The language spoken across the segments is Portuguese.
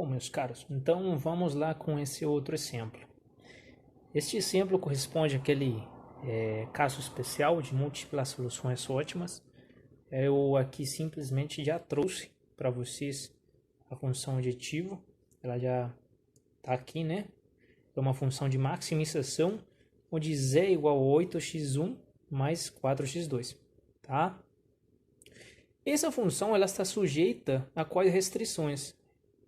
Bom, meus caros, então vamos lá com esse outro exemplo. Este exemplo corresponde àquele caso especial de múltiplas soluções ótimas. Eu aqui simplesmente já trouxe para vocês a função aditivo. Ela já está aqui, né? É uma função de maximização, onde z é igual a 8x1 mais 4x2, tá? Essa função ela está sujeita a quais restrições?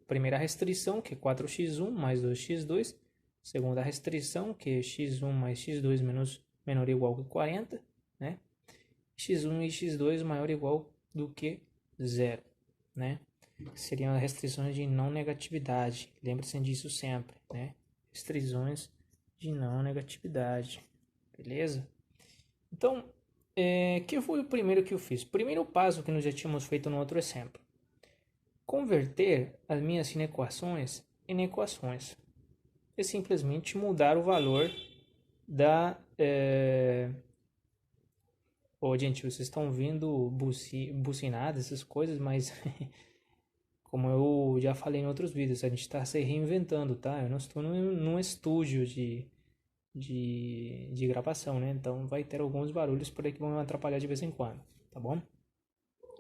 Primeira restrição, que é 4x1 mais 2x2. Segunda restrição, que é x1 mais x2 menor ou igual que 40. Né? x1 e x2 maior ou igual do que 0. Né? Seriam as restrições de não negatividade. Lembre-se disso sempre. Né? Restrições de não negatividade. Beleza? Então, que foi o primeiro que eu fiz? Primeiro passo que nós já tínhamos feito no outro exemplo. Converter as minhas inequações em equações. É simplesmente mudar o valor da... gente, vocês estão ouvindo buzinadas, essas coisas, mas... como eu já falei em outros vídeos, a gente está se reinventando, tá? Eu não estou num estúdio de gravação, né? Então vai ter alguns barulhos por aí que vão atrapalhar de vez em quando, tá bom?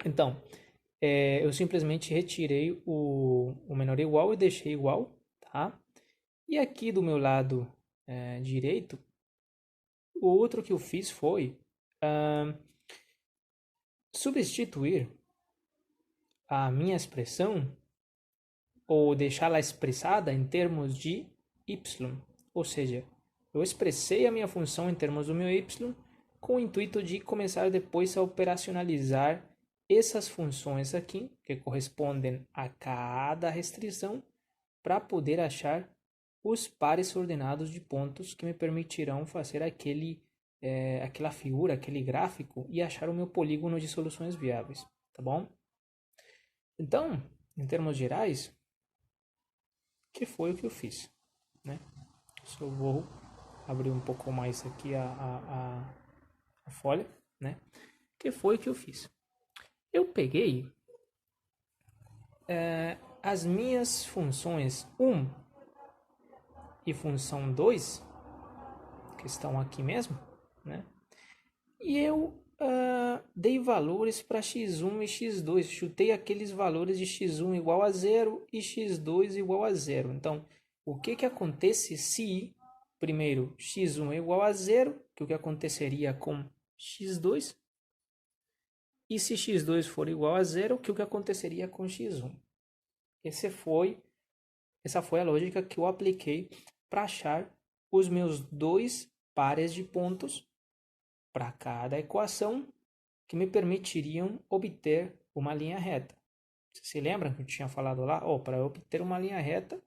Então, eu simplesmente retirei o menor igual e deixei igual, tá? E aqui do meu lado direito, o outro que eu fiz foi substituir a minha expressão ou deixá-la expressada em termos de y. Ou seja, eu expressei a minha função em termos do meu y com o intuito de começar depois a operacionalizar essas funções aqui, que correspondem a cada restrição, para poder achar os pares ordenados de pontos que me permitirão fazer aquela figura, aquele gráfico e achar o meu polígono de soluções viáveis, tá bom? Então, em termos gerais, que foi o que eu fiz, né? Só vou abrir um pouco mais aqui a folha, né? Que foi o que eu fiz? Eu peguei as minhas funções 1 e função 2, que estão aqui mesmo, né? E eu dei valores para x1 e x2. Chutei aqueles valores de x1 igual a 0 e x2 igual a 0. Então, o que acontece se, primeiro, x1 é igual a 0, que é o que aconteceria com x2? E se x2 for igual a 0, que é o que aconteceria com x1? Essa foi a lógica que eu apliquei para achar os meus dois pares de pontos para cada equação que me permitiriam obter uma linha reta. Você se lembra que eu tinha falado lá? Para obter uma linha reta,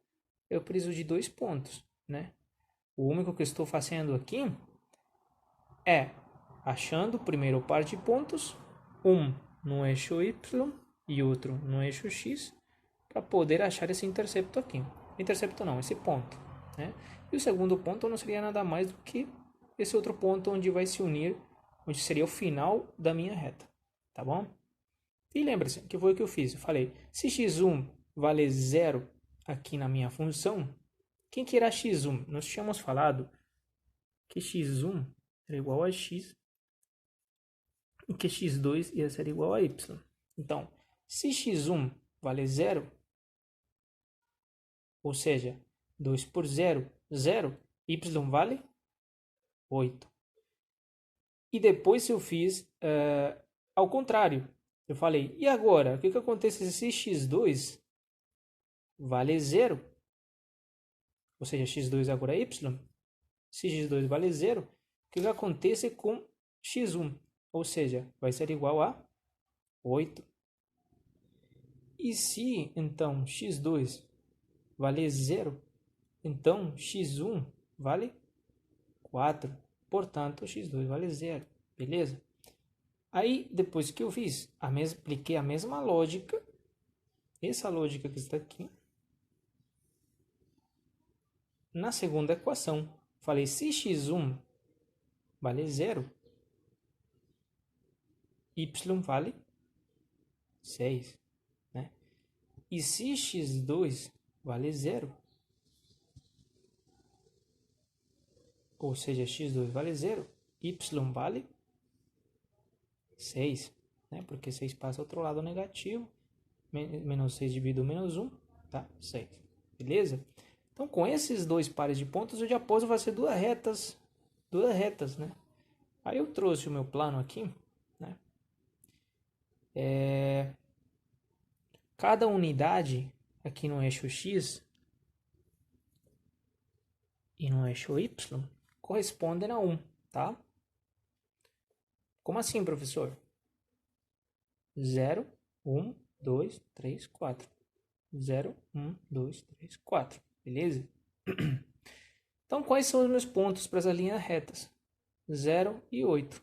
eu preciso de dois pontos, né? O único que eu estou fazendo aqui é achando primeiro o par de pontos, um no eixo y e outro no eixo x, para poder achar esse intercepto aqui. Intercepto não, esse ponto, né? E o segundo ponto não seria nada mais do que esse outro ponto onde vai se unir, onde seria o final da minha reta, tá bom? E lembre-se que foi o que eu fiz. Eu falei, se x1 vale 0 aqui na minha função, quem que era x1? Nós tínhamos falado que x1 era igual a x e que x2 ia ser igual a y. Então, se x1 vale 0, ou seja, 2 por 0, 0, y vale 8. E depois eu fiz ao contrário. Eu falei, e agora? O que acontece se x2 vale 0? Ou seja, x2 agora é y. Se x2 vale 0, o que acontece com x1? Ou seja, vai ser igual a 8. E se, então, x2 vale 0, então x1 vale 4. Portanto, x2 vale 0. Beleza? Aí, depois que eu fiz, apliquei a mesma lógica, essa lógica que está aqui, na segunda equação. Falei, se x1 vale 0, y vale 6. Né? E se x2 vale 0. Ou seja, x2 vale 0. Y vale 6. Né? Porque 6 passa ao outro lado negativo. Menos 6 dividido menos 1. Tá? 6. Beleza? Então, com esses dois pares de pontos, eu já posso fazer duas retas, né? Aí eu trouxe o meu plano aqui, né? Cada unidade aqui no eixo X e no eixo Y correspondem a 1, tá? Como assim, professor? 0, 1, 2, 3, 4. 0, 1, 2, 3, 4. Beleza? Então, quais são os meus pontos para essas linhas retas? 0 e 8.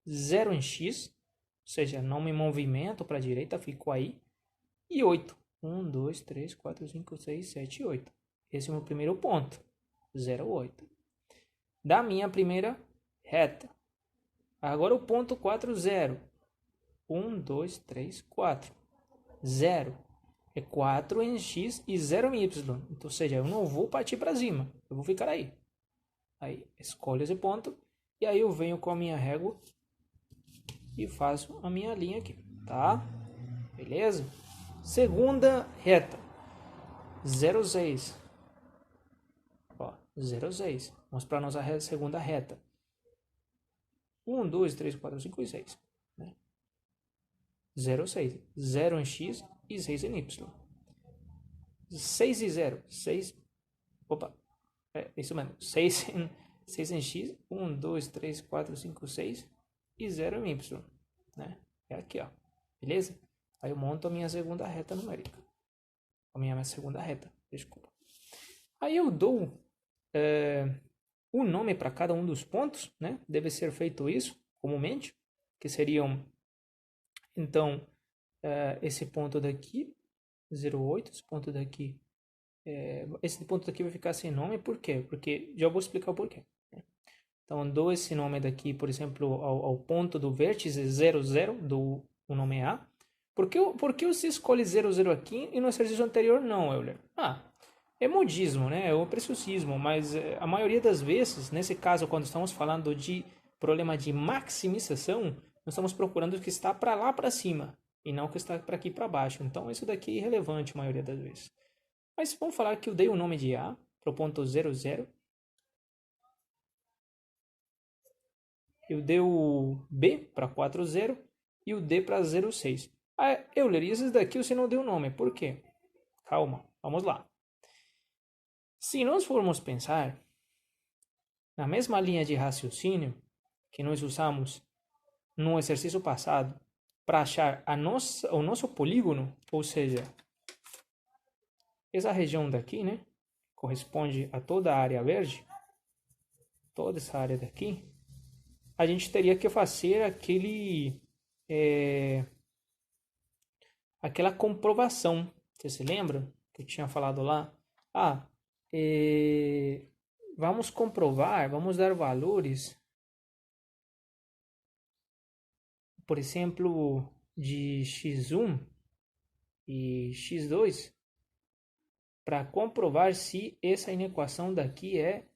0 em x, ou seja, não me movimento para a direita, fico aí. E 8. 1, 2, 3, 4, 5, 6, 7 e 8. Esse é o meu primeiro ponto. 0, 8. Da minha primeira reta. Agora o ponto 4, 0. 1, 2, 3, 4. 0 é 4 em x e 0 em y. Então, ou seja, eu não vou partir para cima. Eu vou ficar aí. Aí, escolho esse ponto. E aí eu venho com a minha régua e faço a minha linha aqui. Tá? Beleza? Segunda reta. 0, 6. Ó, 0, 6. Vamos para a nossa segunda reta. 1, 2, 3, 4, 5 e 6. Né? 0, 6. 0 em x e 6 em y. 6 e 0. 6. Opa. É isso mesmo. 6 em x. 1, 2, 3, 4, 5, 6. E 0 em y. Né? É aqui, ó. Beleza? Aí eu monto a minha segunda reta numérica. A minha segunda reta. Desculpa. Aí eu dou um nome para cada um dos pontos, né? Deve ser feito isso comumente, que seriam, então, esse ponto daqui, 0,8, esse ponto daqui vai ficar sem nome, por quê? Porque já vou explicar o porquê. Né? Então, dou esse nome daqui, por exemplo, ao ponto do vértice 0, 0, dou o nome A. Por que você escolhe 0, 0 aqui e no exercício anterior não, Euler? É modismo, né? É o preciosismo, mas a maioria das vezes, nesse caso, quando estamos falando de problema de maximização, nós estamos procurando o que está para lá para cima e não o que está para aqui para baixo. Então, isso daqui é irrelevante a maioria das vezes. Mas vamos falar que eu dei o nome de A para o ponto 0, 0. Eu dei o B para 4, 0 e o D para 0, 6. Euler, e esses daqui você não deu nome. Por quê? Calma, vamos lá. Se nós formos pensar na mesma linha de raciocínio que nós usamos no exercício passado para achar o nosso polígono, ou seja, essa região daqui, né, corresponde a toda a área verde, toda essa área daqui, a gente teria que fazer aquela comprovação. Você se lembra que eu tinha falado lá? Vamos comprovar, vamos dar valores, por exemplo, de x1 e x2 para comprovar se essa inequação daqui é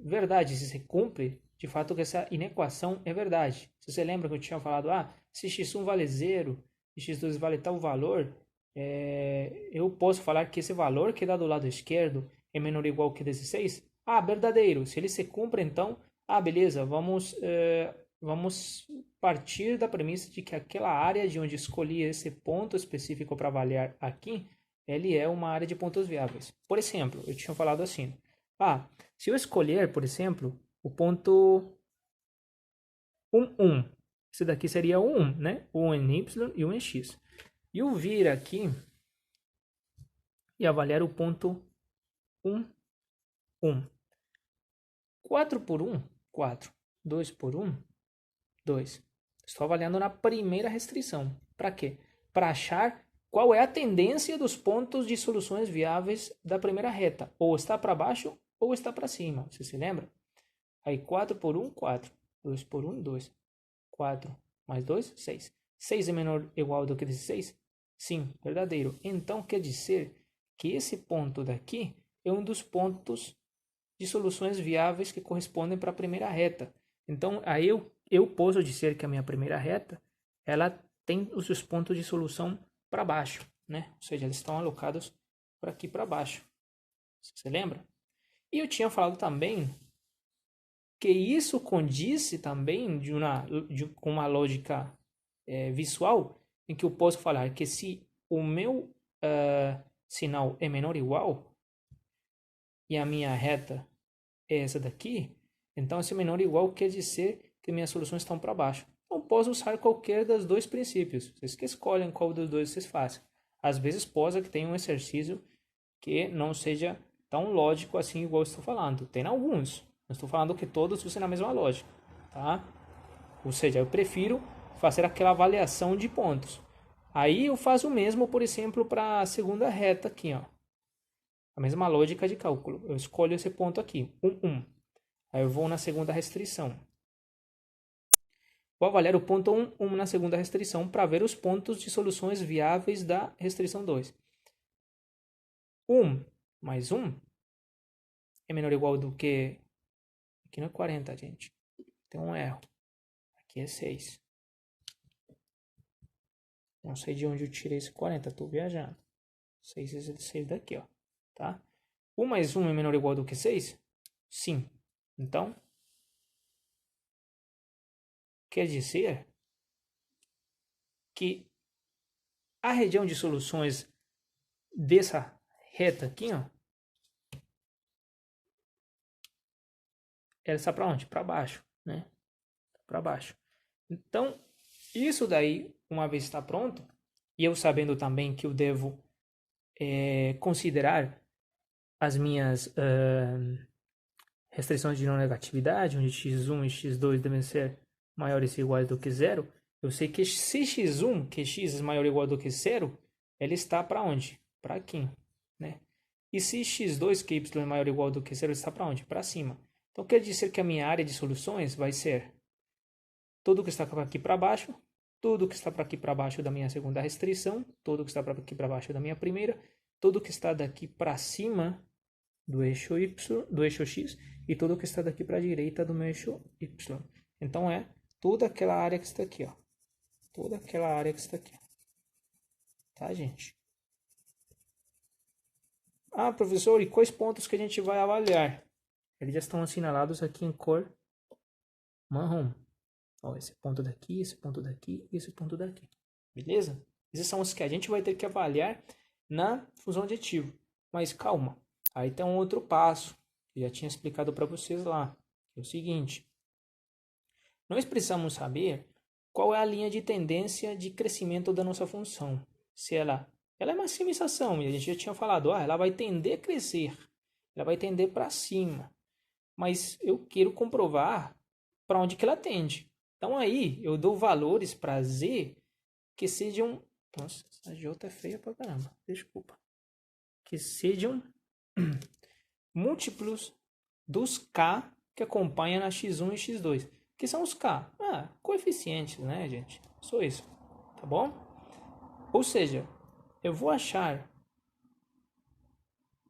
verdade, se cumpre de fato que essa inequação é verdade. Se você lembra que eu tinha falado, se x1 vale 0 e x2 vale tal valor, eu posso falar que esse valor que dá do lado esquerdo é menor ou igual que 16? Verdadeiro. Se ele se cumpre, então, beleza, vamos partir da premissa de que aquela área de onde escolhi esse ponto específico para avaliar aqui, ele é uma área de pontos viáveis. Por exemplo, eu tinha falado assim, se eu escolher, por exemplo, o ponto 1, 1, esse daqui seria o 1, né? 1 em y e 1 em x. E eu vir aqui e avaliar o ponto 1, 1. 4 por 1, 4. 2 por 1, 2. Estou avaliando na primeira restrição. Para quê? Para achar qual é a tendência dos pontos de soluções viáveis da primeira reta. Ou está para baixo ou está para cima. Você se lembra? Aí 4 por 1, 4. 2 por 1, 2. 4 mais 2, 6. 6 é menor ou igual do que 16? Sim, verdadeiro. Então quer dizer que esse ponto daqui é um dos pontos de soluções viáveis que correspondem para a primeira reta. Então, aí eu posso dizer que a minha primeira reta, ela tem os seus pontos de solução para baixo, né? Ou seja, eles estão alocados para aqui para baixo. Você lembra? E eu tinha falado também que isso condiz também com uma lógica visual, em que eu posso falar que se o meu sinal é menor ou igual, e a minha reta é essa daqui, então esse menor ou igual quer dizer que minhas soluções estão para baixo. Então posso usar qualquer dos dois princípios. Vocês que escolhem qual dos dois vocês fazem. Às vezes pode que tenha um exercício que não seja tão lógico assim igual eu estou falando. Tem alguns. Não estou falando que todos usem a mesma lógica, tá? Ou seja, eu prefiro fazer aquela avaliação de pontos. Aí eu faço o mesmo, por exemplo, para a segunda reta aqui, ó. A mesma lógica de cálculo. Eu escolho esse ponto aqui, 1. Aí eu vou na segunda restrição. Vou avaliar o ponto 1 na segunda restrição para ver os pontos de soluções viáveis da restrição 2. 1 mais 1 é menor ou igual do que... Aqui não é 40, gente. Tem um erro. Aqui é 6. Não sei de onde eu tirei esse 40, estou viajando. 6 é 6 daqui, ó. Tá? 1 mais 1 é menor ou igual do que 6? Sim. Então, quer dizer que a região de soluções dessa reta aqui, ó, ela está para onde? Para baixo, né? Para baixo. Então, isso daí, uma vez está pronto, e eu sabendo também que eu devo considerar as minhas restrições de não negatividade, onde x1 e x2 devem ser maiores ou iguais do que zero, eu sei que se x1, que x é maior ou igual do que zero, ele está para onde? Para aqui, né? E se x2, que y é maior ou igual do que zero, está para onde? Para cima. Então, quer dizer que a minha área de soluções vai ser tudo que está para aqui para baixo, tudo que está para aqui para baixo da minha segunda restrição, tudo que está para aqui para baixo da minha primeira, tudo que está daqui para cima do eixo y, do eixo x, e tudo que está daqui para a direita do meu eixo y. Então é toda aquela área que está aqui, ó. Toda aquela área que está aqui. Tá, gente? Ah, professor, e quais pontos que a gente vai avaliar? Eles já estão assinalados aqui em cor marrom. Ó, esse ponto daqui, esse ponto daqui e esse ponto daqui. Beleza? Esses são os que a gente vai ter que avaliar na fusão aditivo. Mas calma, aí tem um outro passo que eu já tinha explicado para vocês lá. É o seguinte: nós precisamos saber qual é a linha de tendência de crescimento da nossa função. Se ela é maximização, e a gente já tinha falado, ela vai tender a crescer, ela vai tender para cima. Mas eu quero comprovar para onde que ela tende. Então aí eu dou valores para Z que sejam... Nossa, essa J é feia pra caramba. Desculpa. Que sejam múltiplos dos K que acompanham na X1 e X2. Que são os K? Coeficientes, né, gente? Só isso. Tá bom? Ou seja, eu vou achar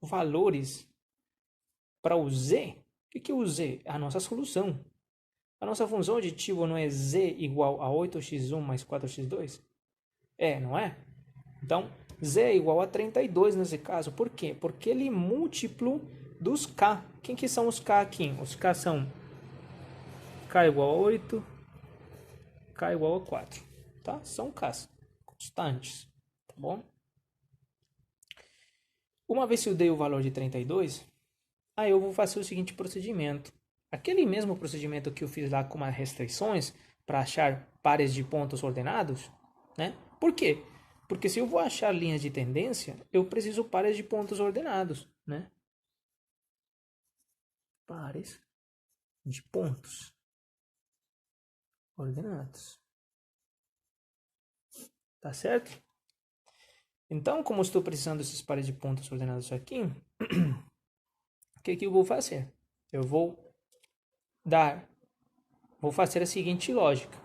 valores para o Z. O que é o Z? É a nossa solução. A nossa função aditiva não é Z igual a 8x1 mais 4x2? Não é? Então, Z é igual a 32 nesse caso. Por quê? Porque ele é múltiplo dos K. Quem que são os K aqui? Os K são K igual a 8, K igual a 4. Tá? São Ks constantes. Tá bom? Uma vez que eu dei o valor de 32, aí eu vou fazer o seguinte procedimento. Aquele mesmo procedimento que eu fiz lá com as restrições para achar pares de pontos ordenados, né? Por quê? Porque se eu vou achar linhas de tendência, eu preciso pares de pontos ordenados, né? Pares de pontos ordenados. Tá certo? Então, como eu estou precisando desses pares de pontos ordenados aqui, o que eu vou fazer? Eu vou fazer a seguinte lógica.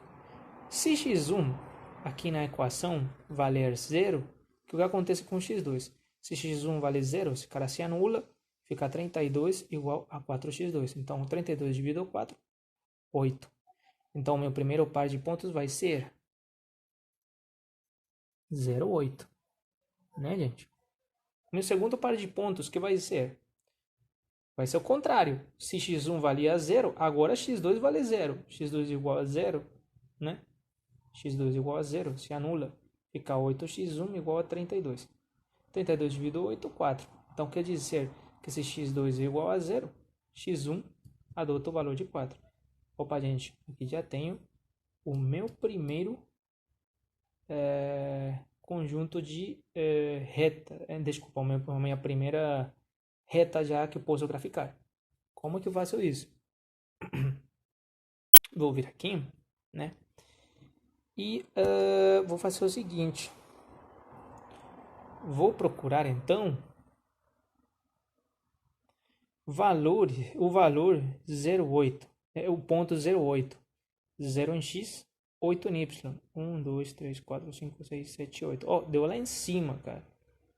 Se x1 aqui na equação valer 0, o que acontece com x2? Se x1 vale 0, esse cara se anula, fica 32 igual a 4x2. Então, 32 dividido por 4, 8. Então, o meu primeiro par de pontos vai ser 0,8. Né, gente? O meu segundo par de pontos, que vai ser? Vai ser o contrário. Se x1 valia 0, agora x2 vale 0. x2 igual a 0, né? x2 igual a 0, se anula. Fica 8x1 igual a 32. 32 dividido 8, 4. Então, quer dizer que se x2 é igual a 0, x1 adota o valor de 4. Opa, gente, aqui já tenho o meu primeiro conjunto de reta. Desculpa, a minha primeira reta já que eu posso graficar. Como que eu faço isso? Vou vir aqui, né? E vou fazer o seguinte. Vou procurar, então, o valor 0,8. O ponto 0,8. 0 em x, 8 em y. 1, 2, 3, 4, 5, 6, 7, 8. Ó, deu lá em cima, cara.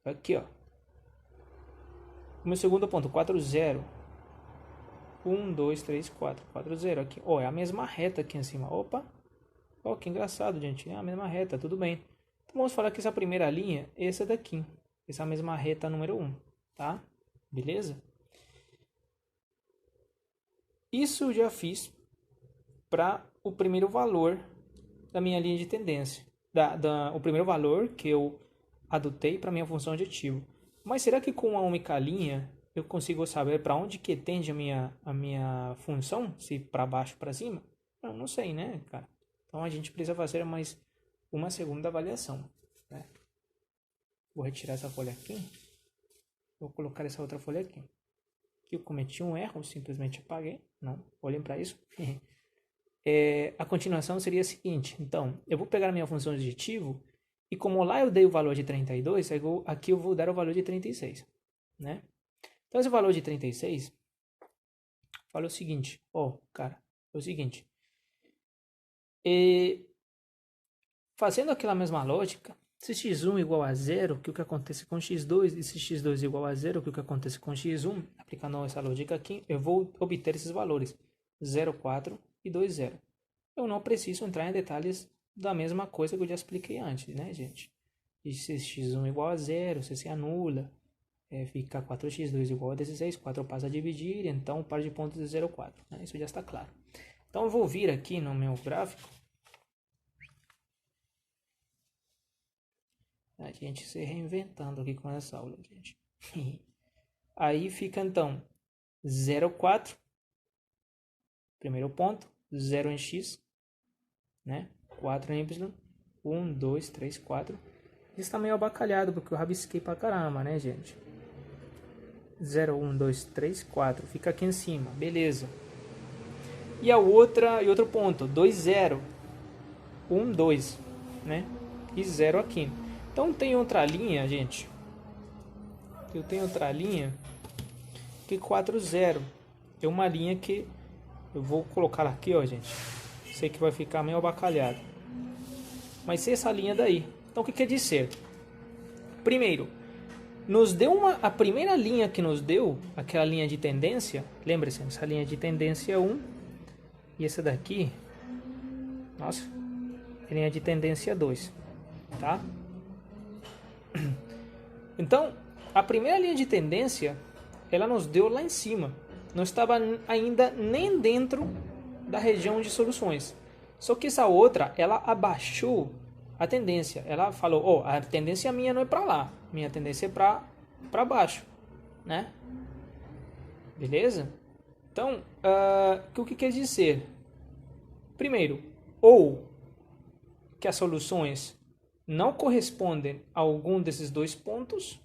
Aqui, ó. O meu segundo ponto, 4, 0. 1, 2, 3, 4. 4, 0 aqui. Ó, é a mesma reta aqui em cima. Opa. Ó, que engraçado, gente. É a mesma reta, tudo bem. Então vamos falar que essa primeira linha é essa daqui. Essa é a mesma reta número 1, tá? Beleza? Isso eu já fiz para o primeiro valor da minha linha de tendência. O primeiro valor que eu adotei para minha função aditivo. Mas será que com a única linha eu consigo saber para onde que tende a minha função? Se para baixo ou para cima? Não sei, né, cara? Então a gente precisa fazer mais uma segunda avaliação, né? Vou retirar essa folha aqui. Vou colocar essa outra folha aqui. Aqui eu cometi um erro, simplesmente apaguei. Não, olhem para isso. A continuação seria a seguinte. Então, eu vou pegar a minha função aditivo e como lá eu dei o valor de 32, aqui eu vou dar o valor de 36, né? Então, esse valor de 36 fala o seguinte. Cara, é o seguinte. Fazendo aquela mesma lógica, se x1 igual a 0, o que acontece com x2? E se x2 igual a 0, o que acontece com x1? Aplicando essa lógica aqui, eu vou obter esses valores. 0, 4 e 2, 0. Eu não preciso entrar em detalhes da mesma coisa que eu já expliquei antes, né, gente? E se x1 igual a 0, se anula, fica 4x2 igual a 16, 4 passa a dividir, então o par de pontos é 0, 4. Né? Isso já está claro. Então eu vou vir aqui no meu gráfico. A gente se reinventando aqui com essa aula, gente. Aí fica então 0, 4. Primeiro ponto. 0 em x. Né? 4 em y. 1, 2, 3, 4. Isso tá meio abacalhado porque eu rabisquei pra caramba, né, gente? 0, 1, 2, 3, 4. Fica aqui em cima. Beleza. E outro ponto. 2, 0. 1, 2. Né? E 0 aqui. Então tem outra linha, gente. Eu tenho outra linha que 4, 0. É uma linha que eu vou colocar aqui, ó, gente. Sei que vai ficar meio abacalhado. Mas é essa linha daí. Então o que quer dizer? Primeiro, nos deu a primeira linha que nos deu, aquela linha de tendência. Lembre-se, essa linha de tendência é 1. E essa daqui, nossa, é linha de tendência 2. Tá? Então, a primeira linha de tendência, ela nos deu lá em cima. Não estava ainda nem dentro da região de soluções. Só que essa outra, ela abaixou a tendência. Ela falou, a tendência minha não é para lá. Minha tendência é para baixo. Né? Beleza? Então, o que quer dizer? Primeiro, ou que as soluções não correspondem a algum desses dois pontos,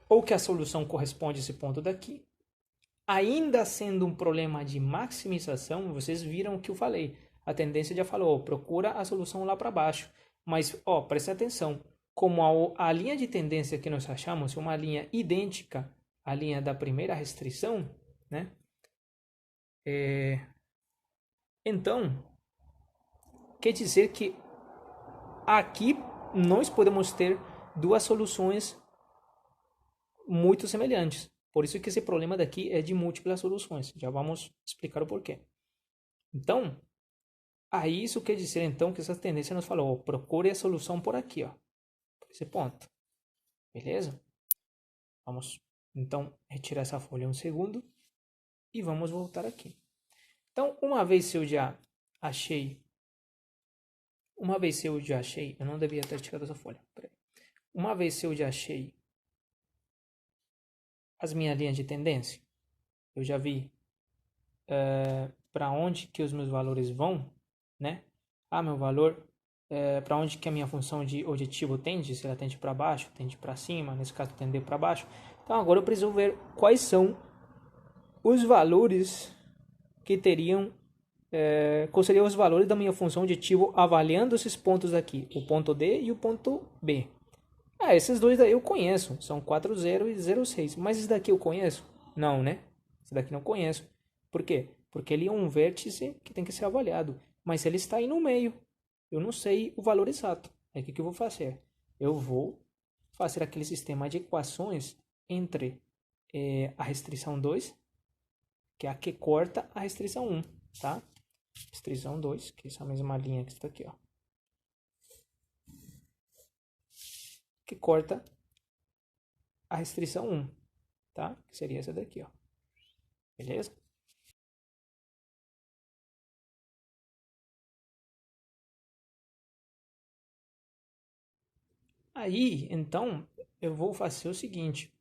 ou que a solução corresponde a esse ponto daqui. Ainda sendo um problema de maximização, vocês viram o que eu falei. A tendência já falou, procura a solução lá para baixo. Mas, preste atenção, como a linha de tendência que nós achamos é uma linha idêntica à linha da primeira restrição, né? Então, quer dizer que aqui nós podemos ter duas soluções muito semelhantes. Por isso que esse problema daqui é de múltiplas soluções. Já vamos explicar o porquê. Então, aí isso quer dizer então que essa tendência nos falou, ó, procure a solução por aqui, ó, por esse ponto. Beleza? Vamos então retirar essa folha um segundo e vamos voltar aqui. Então, uma vez eu já achei, eu não devia ter tirado essa folha. Peraí. Uma vez eu já achei as minhas linhas de tendência, eu já vi para onde que os meus valores vão, né? Meu valor, para onde que a minha função de objetivo tende, se ela tende para baixo, tende para cima, nesse caso tender para baixo. Então agora eu preciso ver quais são os valores que teriam, quais seriam os valores da minha função objetivo avaliando esses pontos aqui, o ponto D e o ponto B. Esses dois daí eu conheço, são 4,0 e 0,6, mas esse daqui eu conheço? Não, né? Esse daqui não conheço. Por quê? Porque ele é um vértice que tem que ser avaliado, mas ele está aí no meio. Eu não sei o valor exato. Aí o que eu vou fazer? Eu vou fazer aquele sistema de equações entre a restrição 2, que é a que corta a restrição 1, tá? Restrição 2, que é essa mesma linha que está aqui, ó. Que corta a restrição 1, tá? Que seria essa daqui, ó. Beleza? Aí, então, eu vou fazer o seguinte.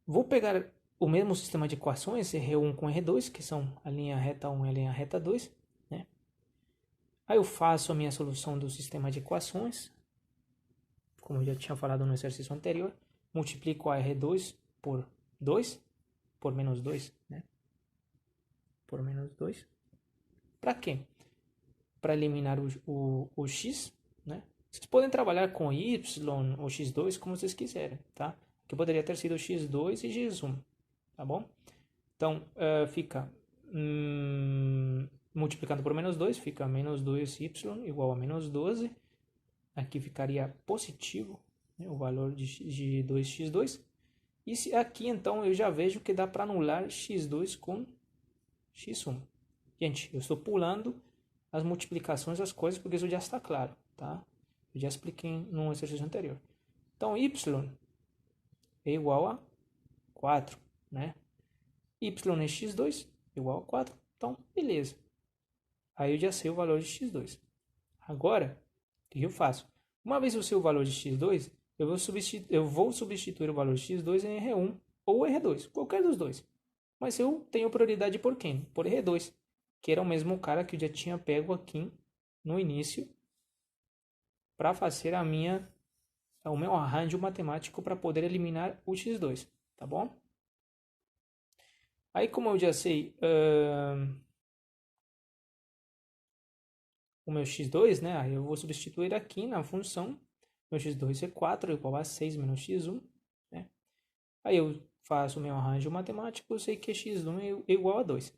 Vou pegar o mesmo sistema de equações, R1 com R2, que são a linha reta 1 e a linha reta 2, né? Aí eu faço a minha solução do sistema de equações, como eu já tinha falado no exercício anterior, multiplico a R2 por 2, por menos 2, né? Por menos 2. Para quê? Para eliminar o x, né? Vocês podem trabalhar com y ou x2 como vocês quiserem, tá? Que poderia ter sido x2 e x1, tá bom? Então, fica multiplicando por menos 2, fica menos 2y igual a menos 12. Aqui ficaria positivo, né, o valor de 2x2. E aqui, então, eu já vejo que dá para anular x2 com x1. Gente, eu estou pulando as multiplicações das coisas porque isso já está claro, tá? Eu já expliquei no exercício anterior. Então, y é igual a 4, né? Y é x2 igual a 4. Então, beleza. Aí eu já sei o valor de x2. Agora, o que eu faço? Uma vez eu sei o valor de x2, eu vou substituir o valor de x2 em R1 ou R2, qualquer dos dois. Mas eu tenho prioridade por quem? Por R2, que era o mesmo cara que eu já tinha pego aqui no início para fazer o meu arranjo matemático para poder eliminar o x2, tá bom? Aí, como eu já sei o meu x2, né? Aí eu vou substituir aqui na função. Meu x2 é 4 igual a 6 menos x1, né? Aí eu faço o meu arranjo matemático, eu sei que x1 é igual a 2.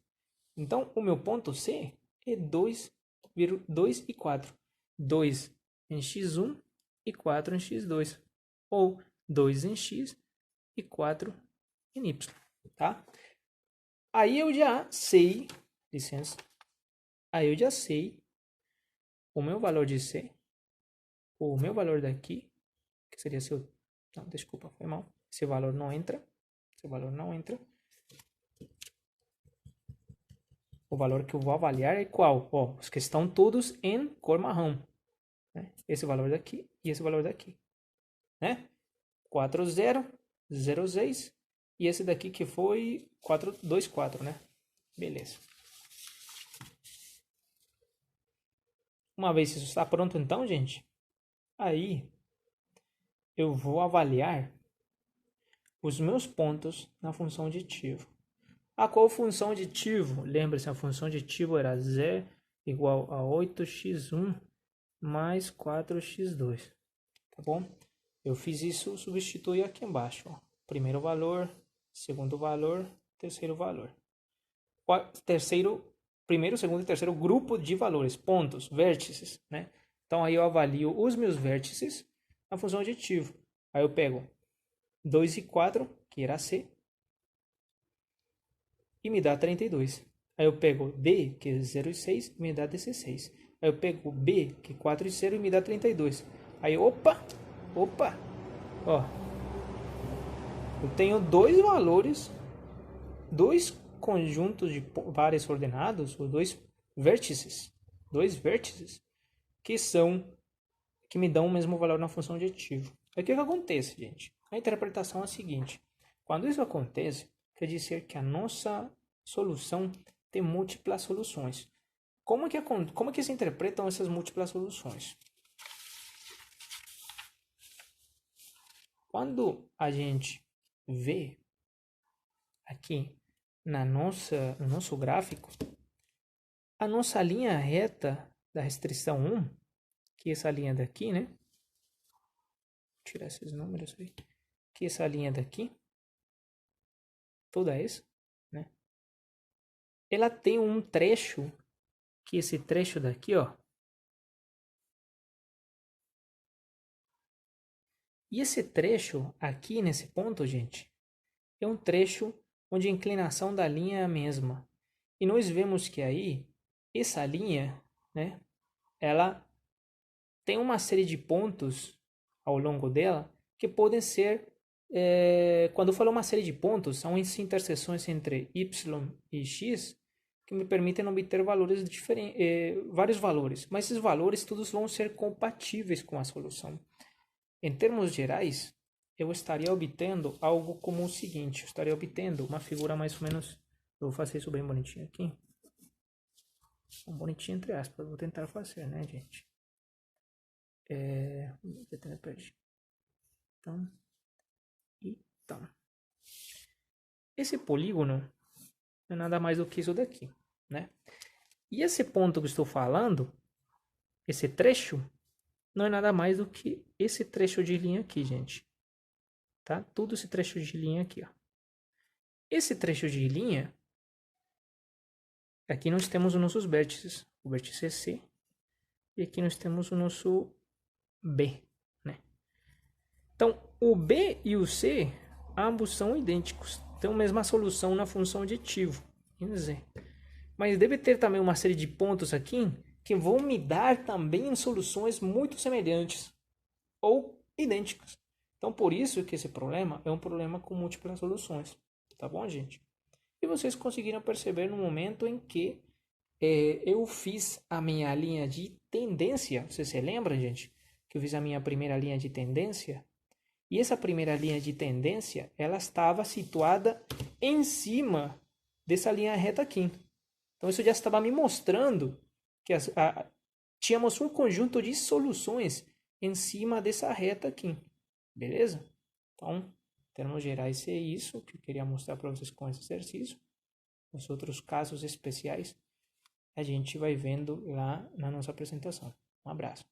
Então, o meu ponto C é 2 e 4. 2 em x1 e 4 em x2. Ou 2 em x e 4 em y, tá? Aí eu já sei, licença, aí eu já sei o meu valor de C, o meu valor daqui, que seria seu, não, desculpa, foi mal, esse valor não entra, o valor que eu vou avaliar é qual? Ó, os que estão todos em cor marrom, né? Esse valor daqui e esse valor daqui, né? 4006 e esse daqui que foi 424, né? Beleza. Uma vez isso está pronto então, gente, aí eu vou avaliar os meus pontos na função aditivo. Qual função aditivo? Lembra-se, a função aditivo era z igual a 8x1 mais 4x2, tá bom? Eu fiz isso, substituí aqui embaixo, ó. Primeiro valor, segundo valor, terceiro valor. Primeiro, segundo e terceiro grupo de valores, pontos, vértices, né? Então aí eu avalio os meus vértices na função aditivo. Aí eu pego 2 e 4, que era C, e me dá 32. Aí eu pego D, que é 0 e 6, e me dá 16. Aí eu pego B, que é 4 e 0, e me dá 32. Aí, opa, ó, eu tenho dois valores, dois conjuntos de pares ordenados, ou dois vértices, que me dão o mesmo valor na função aditivo. Aí o que acontece, gente? A interpretação é a seguinte: quando isso acontece, quer dizer que a nossa solução tem múltiplas soluções. Como que se interpretam essas múltiplas soluções? Quando a gente vê aqui no nosso gráfico, a nossa linha reta da restrição 1, que é essa linha daqui, né? Vou tirar esses números aí. Que é essa linha daqui, toda essa, né? Ela tem um trecho, que esse trecho daqui, ó. E esse trecho aqui nesse ponto, gente, é um trecho onde a inclinação da linha é a mesma. E nós vemos que aí, essa linha, né, ela tem uma série de pontos ao longo dela que podem ser, quando eu falo uma série de pontos, são as interseções entre y e x que me permitem obter valores diferentes, vários valores, mas esses valores todos vão ser compatíveis com a solução. Em termos gerais, eu estaria obtendo algo como o seguinte: eu estaria obtendo uma figura mais ou menos, eu vou fazer isso bem bonitinho aqui, bonitinho entre aspas, vou tentar fazer, né, gente? Então, esse polígono não é nada mais do que isso daqui, né? E esse ponto que eu estou falando, esse trecho, não é nada mais do que esse trecho de linha aqui, gente. Tá? Tudo esse trecho de linha aqui, ó. Esse trecho de linha, aqui nós temos os nossos vértices, o vértice C, e aqui nós temos o nosso B, né? Então, o B e o C, ambos são idênticos, têm a mesma solução na função aditivo, mas deve ter também uma série de pontos aqui que vão me dar também soluções muito semelhantes ou idênticas. Então, por isso que esse problema é um problema com múltiplas soluções. Tá bom, gente? E vocês conseguiram perceber no momento em que eu fiz a minha linha de tendência. Vocês se lembram, gente? Que eu fiz a minha primeira linha de tendência. E essa primeira linha de tendência, ela estava situada em cima dessa linha reta aqui. Então, isso já estava me mostrando que tínhamos um conjunto de soluções em cima dessa reta aqui. Beleza? Então, em termos gerais, é isso que eu queria mostrar para vocês com esse exercício. Os outros casos especiais a gente vai vendo lá na nossa apresentação. Um abraço.